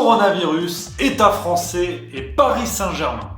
Coronavirus, État français et Paris Saint-Germain.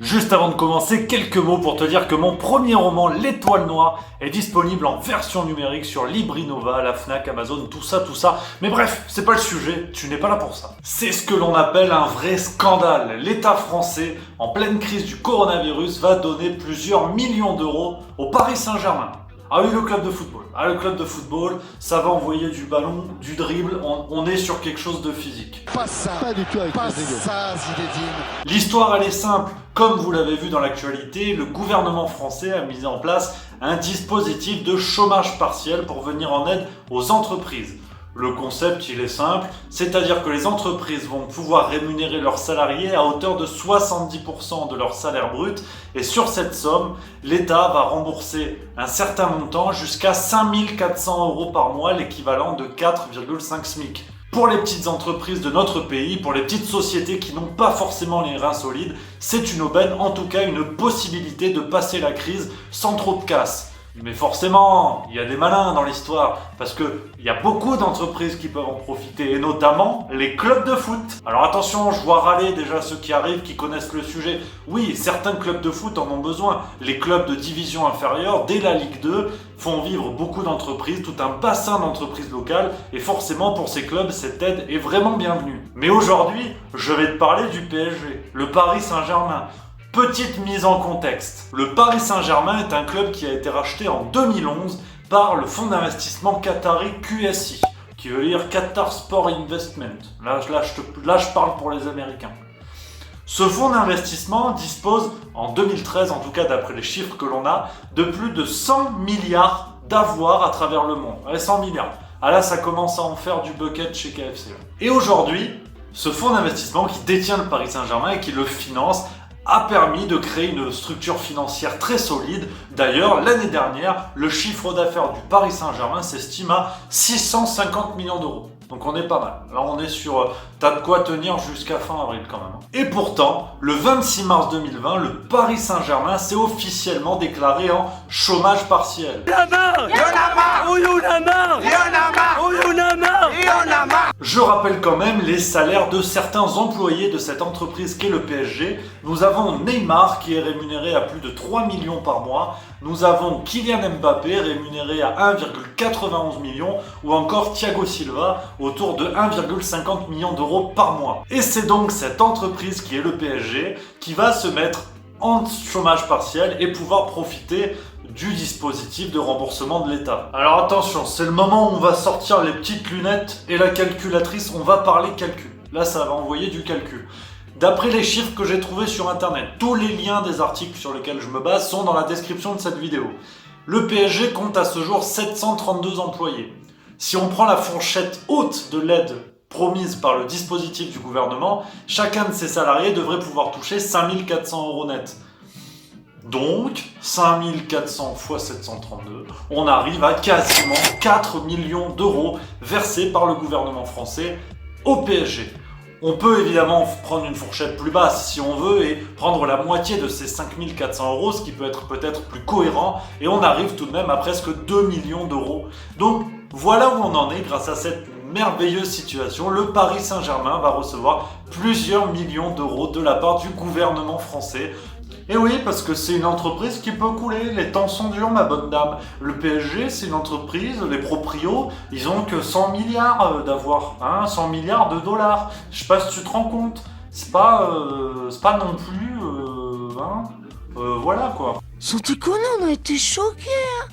Juste avant de commencer, quelques mots pour te dire que mon premier roman, L'Étoile Noire, est disponible en version numérique sur Librinova, la Fnac, Amazon, tout ça. Mais bref, c'est pas le sujet, tu n'es pas là pour ça. C'est ce que l'on appelle un vrai scandale. L'État français, en pleine crise du coronavirus, va donner plusieurs millions d'euros au Paris Saint-Germain. Ah oui, le club de football. Le club de football, ça va envoyer du ballon, du dribble, on est sur quelque chose de physique. Pas ça, pas du tout avec pas ça, Zinedine. L'histoire, elle est simple. Comme vous l'avez vu dans l'actualité, le gouvernement français a mis en place un dispositif de chômage partiel pour venir en aide aux entreprises. Le concept, il est simple, c'est-à-dire que les entreprises vont pouvoir rémunérer leurs salariés à hauteur de 70% de leur salaire brut et sur cette somme, l'État va rembourser un certain montant jusqu'à 5 400 € par mois, l'équivalent de 4,5 SMIC. Pour les petites entreprises de notre pays, pour les petites sociétés qui n'ont pas forcément les reins solides, c'est une aubaine, en tout cas une possibilité de passer la crise sans trop de casse. Mais forcément, il y a des malins dans l'histoire, parce qu'il y a beaucoup d'entreprises qui peuvent en profiter, et notamment les clubs de foot. Alors attention, je vois râler déjà ceux qui arrivent, qui connaissent le sujet. Oui, certains clubs de foot en ont besoin. Les clubs de division inférieure, dès la Ligue 2, font vivre beaucoup d'entreprises, tout un bassin d'entreprises locales, et forcément pour ces clubs, cette aide est vraiment bienvenue. Mais aujourd'hui, je vais te parler du PSG, le Paris Saint-Germain. Petite mise en contexte, le Paris Saint-Germain est un club qui a été racheté en 2011 par le fonds d'investissement qatari QSI, qui veut dire Qatar Sport Investment. Là, je parle pour les Américains. Ce fonds d'investissement dispose, en 2013, en tout cas d'après les chiffres que l'on a, de plus de 100 milliards d'avoirs à travers le monde. Ouais, 100 milliards. Ah là, ça commence à en faire du bucket chez KFC. Et aujourd'hui, ce fonds d'investissement qui détient le Paris Saint-Germain et qui le finance a permis de créer une structure financière très solide. D'ailleurs, l'année dernière, le chiffre d'affaires du Paris Saint-Germain s'estime à 650 millions d'euros. Donc on est pas mal. Là on est sur... T'as de quoi tenir jusqu'à fin avril quand même. Et pourtant, le 26 mars 2020, le Paris Saint-Germain s'est officiellement déclaré en chômage partiel. Je rappelle quand même les salaires de certains employés de cette entreprise qu'est le PSG. Nous avons Neymar qui est rémunéré à plus de 3 millions par mois. Nous avons Kylian Mbappé rémunéré à 1,91 million ou encore Thiago Silva autour de 1,50 million d'euros par mois. Et c'est donc cette entreprise qui est le PSG qui va se mettre en chômage partiel et pouvoir profiter du dispositif de remboursement de l'État. Alors attention, c'est le moment où on va sortir les petites lunettes et la calculatrice, on va parler calcul. Là, ça va envoyer du calcul. D'après les chiffres que j'ai trouvés sur internet, tous les liens des articles sur lesquels je me base sont dans la description de cette vidéo. Le PSG compte à ce jour 732 employés. Si on prend la fourchette haute de l'aide promise par le dispositif du gouvernement, chacun de ces salariés devrait pouvoir toucher 5 400 € net. Donc, 5 400 x 732, on arrive à quasiment 4 millions d'euros versés par le gouvernement français au PSG. On peut évidemment prendre une fourchette plus basse si on veut et prendre la moitié de ces 5 400 €, ce qui peut être peut-être plus cohérent, et on arrive tout de même à presque 2 millions d'euros. Donc voilà où on en est grâce à cette merveilleuse situation. Le Paris Saint-Germain va recevoir plusieurs millions d'euros de la part du gouvernement français. Et oui, parce que c'est une entreprise qui peut couler, les temps sont durs ma bonne dame. Le PSG, c'est une entreprise, les proprios, ils ont que 100 milliards d'avoir, 100 milliards de dollars. Je sais pas si tu te rends compte, c'est pas non plus, voilà quoi. Sans déconner, on a été choqués, hein.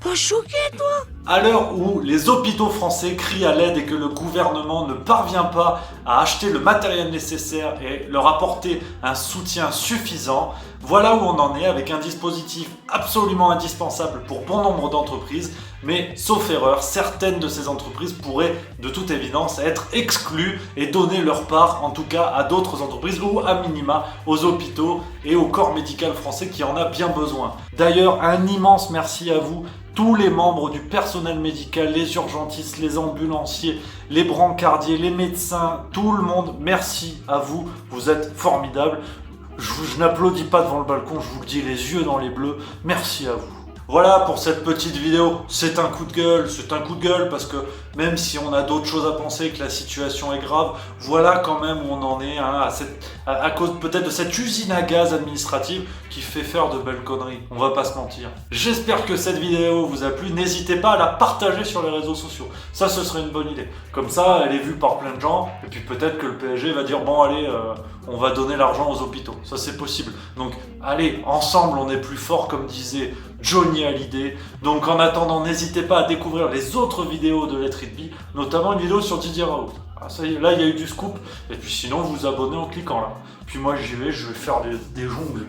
Pas choqué, toi? À l'heure où les hôpitaux français crient à l'aide et que le gouvernement ne parvient pas à acheter le matériel nécessaire et leur apporter un soutien suffisant, voilà où on en est avec un dispositif absolument indispensable pour bon nombre d'entreprises, mais sauf erreur, certaines de ces entreprises pourraient de toute évidence être exclues et donner leur part en tout cas à d'autres entreprises ou à minima aux hôpitaux et au corps médical français qui en a bien besoin. D'ailleurs, un immense merci à vous, tous les membres du personnel médical, les urgentistes, les ambulanciers, les brancardiers, les médecins, tout le monde, merci à vous, vous êtes formidables. Je n'applaudis pas devant le balcon, je vous le dis les yeux dans les bleus, merci à vous. Voilà pour cette petite vidéo, c'est un coup de gueule parce que même si on a d'autres choses à penser, que la situation est grave, voilà quand même où on en est hein, à cause peut-être de cette usine à gaz administrative qui fait faire de belles conneries, on va pas se mentir. J'espère que cette vidéo vous a plu, n'hésitez pas à la partager sur les réseaux sociaux, ça ce serait une bonne idée. Comme ça elle est vue par plein de gens et puis peut-être que le PSG va dire bon allez on va donner l'argent aux hôpitaux, ça c'est possible. Donc allez, ensemble on est plus fort comme disait Johnny Hallyday. Donc en attendant, n'hésitez pas à découvrir les autres vidéos de Let It Be, notamment une vidéo sur Didier Raoult. Ah, ça y est, là il y a eu du scoop, et puis sinon vous vous abonnez en cliquant là. Puis moi j'y vais, je vais faire des jongles.